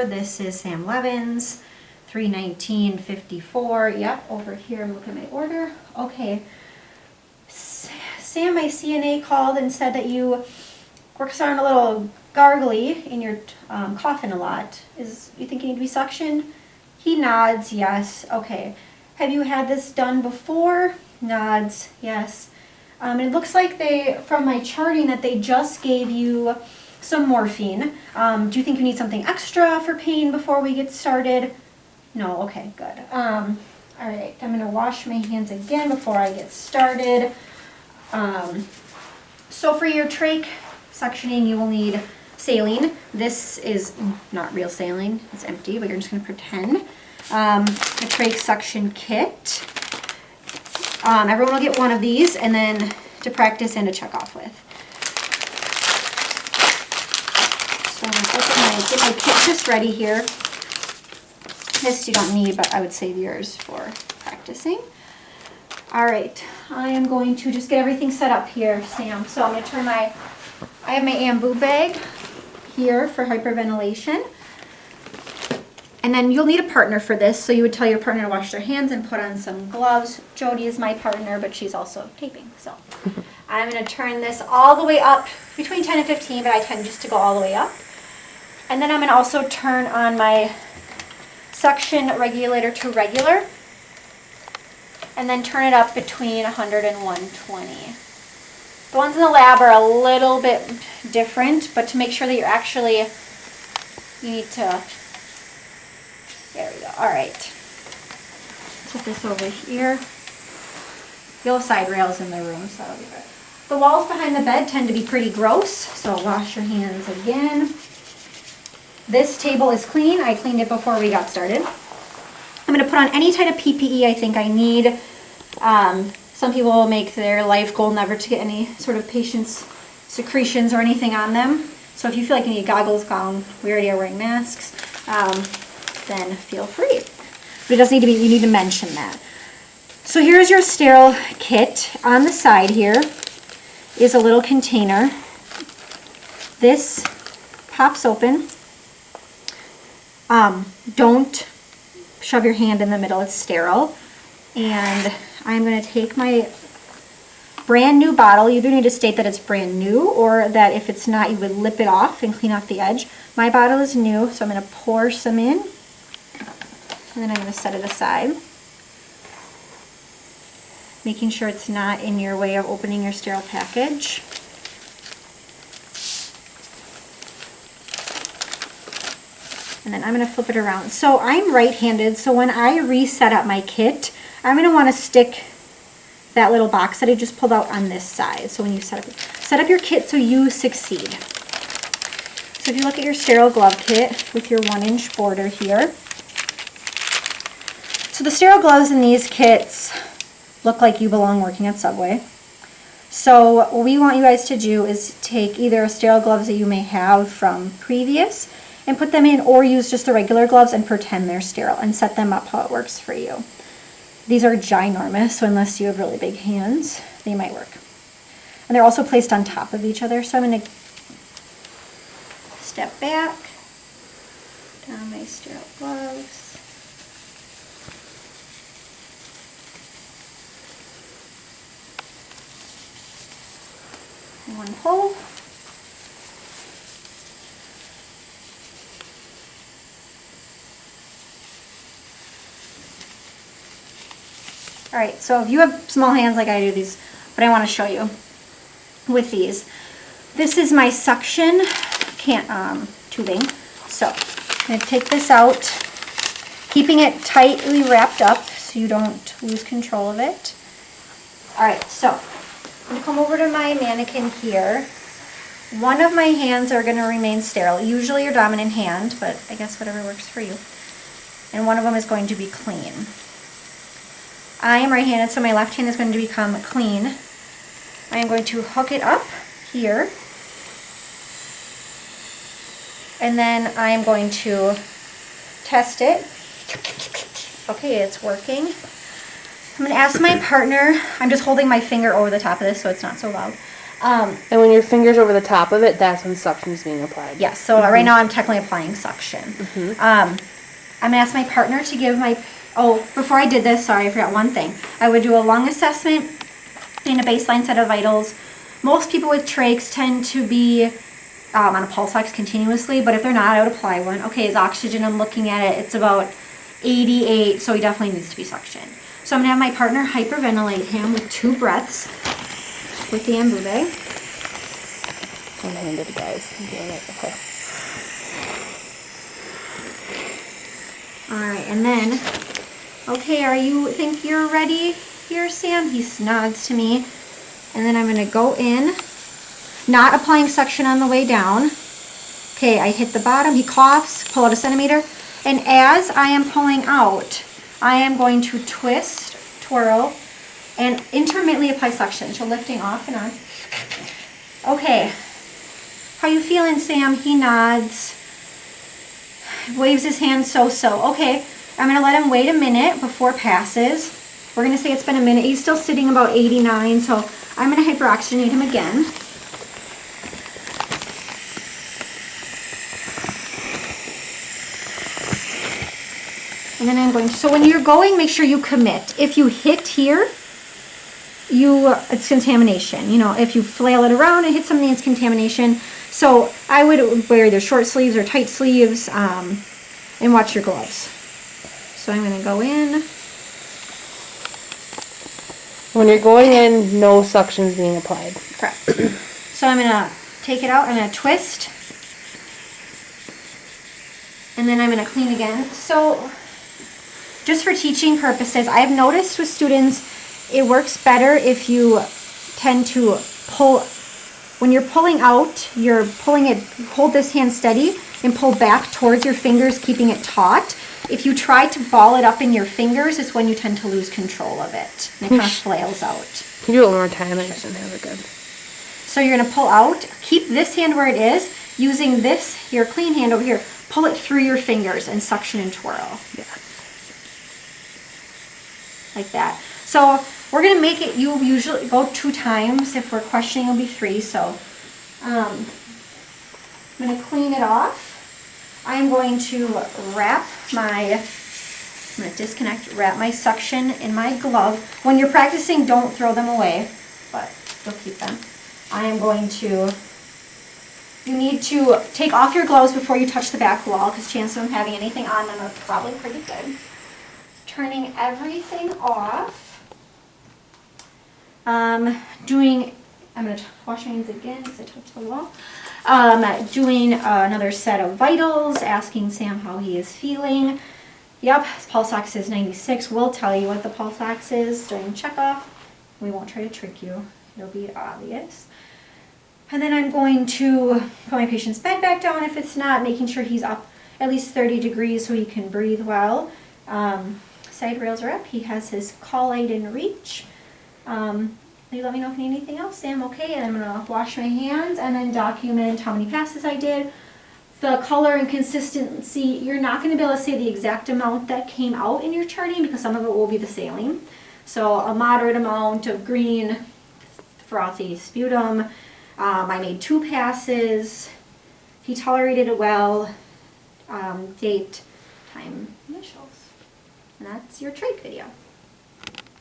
This is Sam Levins, 319.54. Yep, over here, I'm looking at my order. Okay. Sam, my CNA called and said that you were starting a little gargly and you're coughing a lot. You think you need to be suctioned? He nods, yes. Okay. Have you had this done before? Nods, yes. It looks like from my charting, that they just gave you some morphine. Do you think you need something extra for pain before we get started? No, okay, good. All right, I'm gonna wash my hands again before I get started. So for your trach suctioning, you will need saline. This is not real saline, it's empty, but you're just gonna pretend. A trach suction kit. Everyone will get one of these, and then to practice and to check off with. So I'm gonna get my kit just ready here. This you don't need, but I would save yours for practicing. All right, I am going to just get everything set up here, Sam. So I'm gonna I have my Ambu bag here for hyperventilation. And then you'll need a partner for this, so you would tell your partner to wash their hands and put on some gloves. Jody is my partner, but she's also taping, so. I'm gonna turn this all the way up, between 10 and 15, but I tend just to go all the way up. And then I'm gonna also turn on my suction regulator to regular, and then turn it up between 100 and 120. The ones in the lab are a little bit different, but to make sure that you need to, there we go, all right. Put this over here. You'll have side rails in the room, so that'll be good. The walls behind the bed tend to be pretty gross, so wash your hands again. This table is clean. I cleaned it before we got started. I'm going to put on any type of PPE I think I need. Some people will make their life goal never to get any sort of patient's secretions or anything on them. So if you feel like you need goggles, gown, we already are wearing masks, then feel free. But it doesn't need to be, you need to mention that. So here's your sterile kit. On the side here is a little container. This pops open. Don't shove your hand in the middle, it's sterile. And I'm going to take my brand new bottle. You do need to state that it's brand new, or that if it's not, you would lip it off and clean off the edge. My bottle is new, so I'm going to pour some in, and then I'm going to set it aside, making sure it's not in your way of opening your sterile package. And then I'm going to flip it around. So I'm right-handed, so when I reset up my kit, I'm going to want to stick that little box that I just pulled out on this side. So when you set up your kit so you succeed. So if you look at your sterile glove kit with your 1-inch border here. So the sterile gloves in these kits look like you belong working at Subway. So what we want you guys to do is take either sterile gloves that you may have from previous and put them in, or use just the regular gloves and pretend they're sterile and set them up how it works for you. These are ginormous, so unless you have really big hands, they might work. And they're also placed on top of each other, so I'm going to step back, down my sterile gloves. One pull. All right, so if you have small hands like I do, but I want to show you with these. This is my suction tubing. So I'm going to take this out, keeping it tightly wrapped up so you don't lose control of it. All right, so I'm going to come over to my mannequin here. One of my hands are going to remain sterile, usually your dominant hand, but I guess whatever works for you. And one of them is going to be clean. I am right-handed, so my left hand is going to become clean. I am going to hook it up here. And then I am going to test it. Okay, it's working. I'm going to ask my partner, I'm just holding my finger over the top of this so it's not so loud. And when your finger's over the top of it, that's when suction is being applied. Yes, so right now I'm technically applying suction. I'm going to ask my partner to give my, before I did this, sorry, I forgot one thing. I would do a lung assessment and a baseline set of vitals. Most people with trachs tend to be on a pulse ox continuously, but if they're not, I would apply one. Okay, his oxygen, I'm looking at it, it's about 88, so he definitely needs to be suctioned. So I'm going to have my partner hyperventilate him with 2 breaths with the Ambuve. One-handed, guys. Okay. All right, and then, okay, think you're ready here, Sam? He nods to me. And then I'm going to go in, not applying suction on the way down. Okay, I hit the bottom, he coughs, pull out a centimeter. And as I am pulling out, I am going to twist, twirl, and intermittently apply suction. So lifting off and on. Okay, how you feeling, Sam? He nods, waves his hand so-so. Okay, I'm going to let him wait a minute before passes. We're going to say it's been a minute. He's still sitting about 89, so I'm going to hyperoxygenate him again. And then I'm going to, so when you're going, make sure you commit. If you hit here, it's contamination. You know, if you flail it around and hit something, it's contamination. So I would wear either short sleeves or tight sleeves, and watch your gloves. So I'm going to go in. When you're going in, no suction is being applied. Correct. So I'm going to take it out, I'm going to twist, and then I'm going to clean again. So just for teaching purposes, I've noticed with students, it works better if you tend to pull, when you're pulling out, you're pulling it, hold this hand steady and pull back towards your fingers, keeping it taut. If you try to ball it up in your fingers, it's when you tend to lose control of it. And it kind of flails out. Can you do it one more time? I just didn't have it good. So you're going to pull out, keep this hand where it is, using this, your clean hand over here, pull it through your fingers and suction and twirl. Yeah. Like that. So we're going to make it, you usually go 2 times. If we're questioning, it'll be 3. So I'm going to clean it off. I'm going to wrap my suction in my glove. When you're practicing, don't throw them away, but you'll keep them. I am going to, you need to take off your gloves before you touch the back wall, because chances of them having anything on them are probably pretty good. Turning everything off. I'm going to wash my hands again because I touched the wall. Doing another set of vitals, asking Sam how he is feeling. Yep, his pulse ox is 96. We'll tell you what the pulse ox is during checkoff. We won't try to trick you. It'll be obvious. And then I'm going to put my patient's bed back down if it's not, making sure he's up at least 30 degrees so he can breathe well. Side rails are up. He has his call light in reach. You let me know if you need anything else, Sam. Okay, and I'm going to wash my hands and then document how many passes I did. The color and consistency, you're not going to be able to say the exact amount that came out in your charting because some of it will be the saline. So a moderate amount of green, frothy sputum. I made 2 passes. He tolerated it well. Date, time, initials. And that's your trach video.